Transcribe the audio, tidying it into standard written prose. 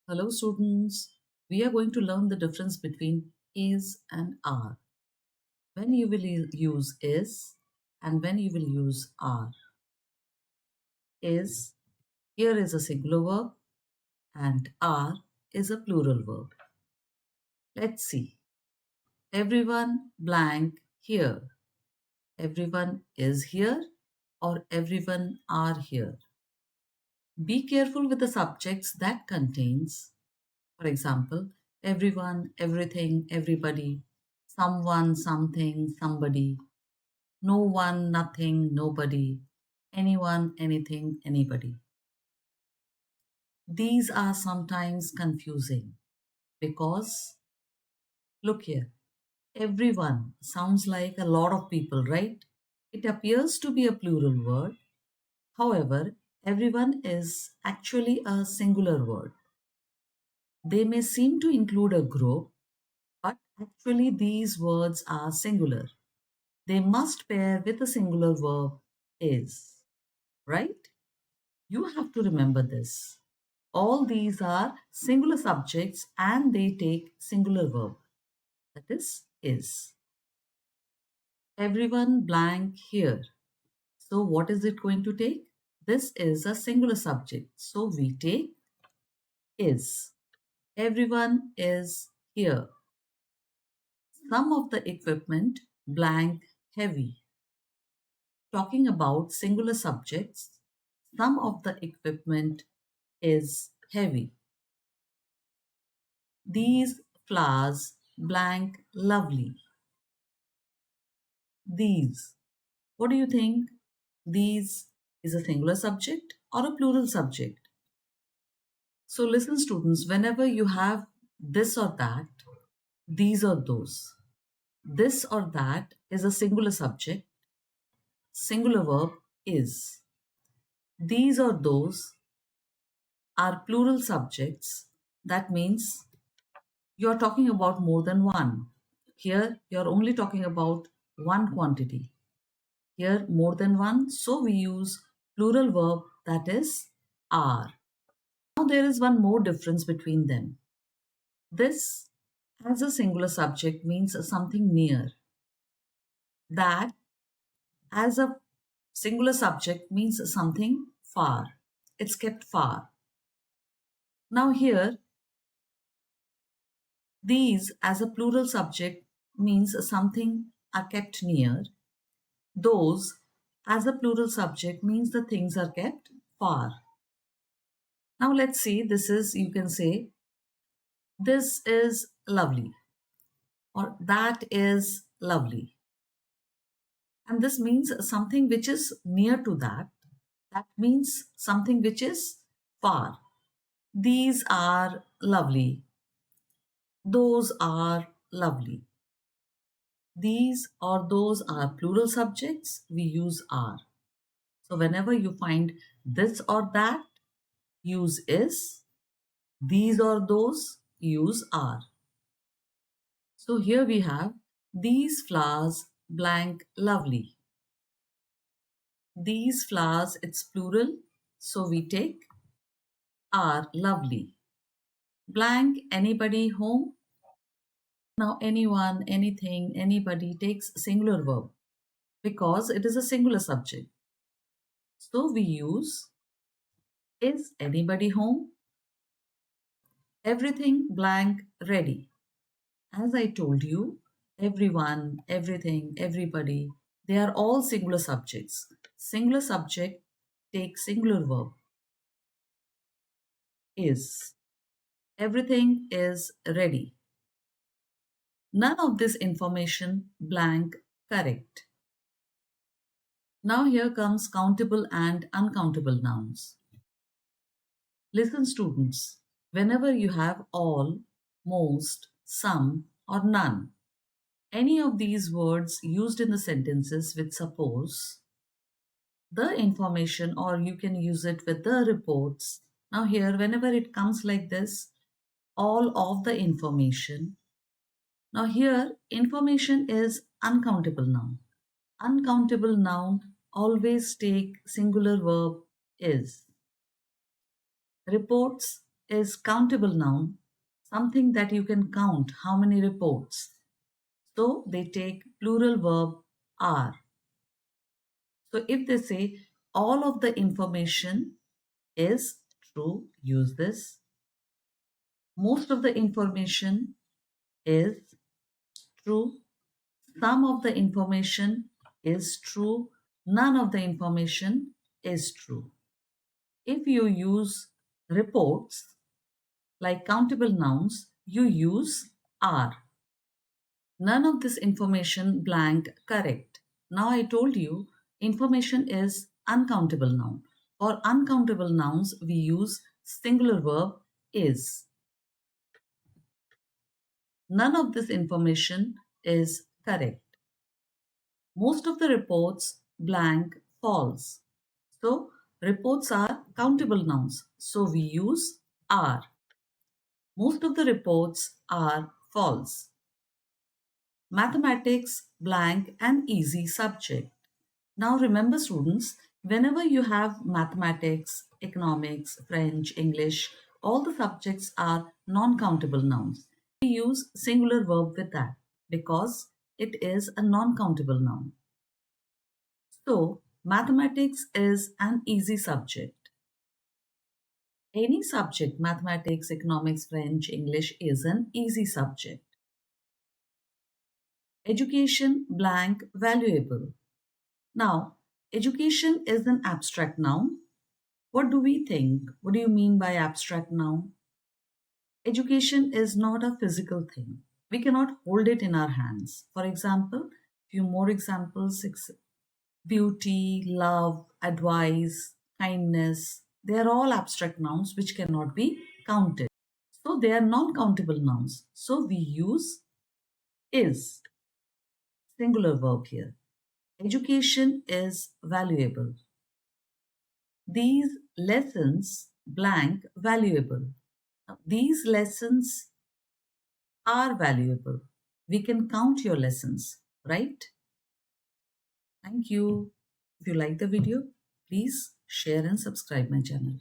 Hello students, we are going to learn the difference between is and are. When you will use is and when you will use are. Is, here is a singular verb and are is a plural verb. Let's see. Everyone blank here. Everyone is here or everyone are here. Be careful with the subjects that contains. For example, everyone, everything, everybody, someone, something, somebody, no one, nothing, nobody, anyone, anything, anybody. These are sometimes confusing because, look here, everyone sounds like a lot of people, right? It appears to be a plural word. However, everyone is actually a singular word. They may seem to include a group, but actually these words are singular. They must pair with a singular verb is, right? You have to remember this. All these are singular subjects and they take singular verb, that is. Everyone blank here. So what is it going to take? This is a singular subject. So we take is. Everyone is here. Some of the equipment blank heavy. Talking about singular subjects, some of the equipment is heavy. These flowers blank lovely. These. What do you think? These is a singular subject or a plural subject? So listen students, whenever you have this or that, these or those. This or that is a singular subject. Singular verb is. These or those are plural subjects. That means you're talking about more than one. Here, you're only talking about one quantity. Here, more than one, so we use plural verb that is are. Now, there is one more difference between them. This, as a singular subject, means something near. That, as a singular subject, means something far. It's kept far. Now, here, these, as a plural subject, means something are kept near. Those, as a plural subject, means the things are kept far. Now let's see, this is, you can say, this is lovely or that is lovely. And this means something which is near to that. That means something which is far. These are lovely. Those are lovely. These or those are plural subjects. We use are. So whenever you find this or that, use is. These or those, use are. So here we have these flowers blank lovely. These flowers, it's plural, so we take are lovely. Blank anybody home. Now anyone, anything, anybody takes singular verb because it is a singular subject. So we use is anybody home? Everything blank ready. As I told you, everyone, everything, everybody, they are all singular subjects. Singular subject takes singular verb is. Everything is ready. None of this information blank correct. Now here comes countable and uncountable nouns. Listen students, whenever you have all, most, some or none, any of these words used in the sentences with suppose, the information, or you can use it with the reports. Now here, whenever it comes like this, all of the information. Now here, information is uncountable noun. Uncountable noun always take singular verb is. Reports is countable noun, something that you can count how many reports. So they take plural verb are. So if they say all of the information is true, use this. Most of the information is true. Some of the information is true. None of the information is true. If you use reports like countable nouns, you use are. None of this information blank correct. Now I told you information is uncountable noun. For uncountable nouns, we use singular verb is. None of this information is correct. Most of the reports blank false. So reports are countable nouns. So we use are. Most of the reports are false. Mathematics blank an easy subject. Now remember students, whenever you have mathematics, economics, French, English, all the subjects are non-countable nouns. We use singular verb with that because it is a non-countable noun. So mathematics is an easy subject. Any subject, mathematics, economics, French, English is an easy subject. Education blank valuable. Now, education is an abstract noun. What do we think? What do you mean by abstract noun? Education is not a physical thing. We cannot hold it in our hands. For example, few more examples: beauty, love, advice, kindness. They are all abstract nouns which cannot be counted. So they are non-countable nouns. So we use is, singular verb here. Education is valuable. These lessons blank valuable. These lessons are valuable. We can count your lessons, right? Thank you. If you like the video, please share and subscribe my channel.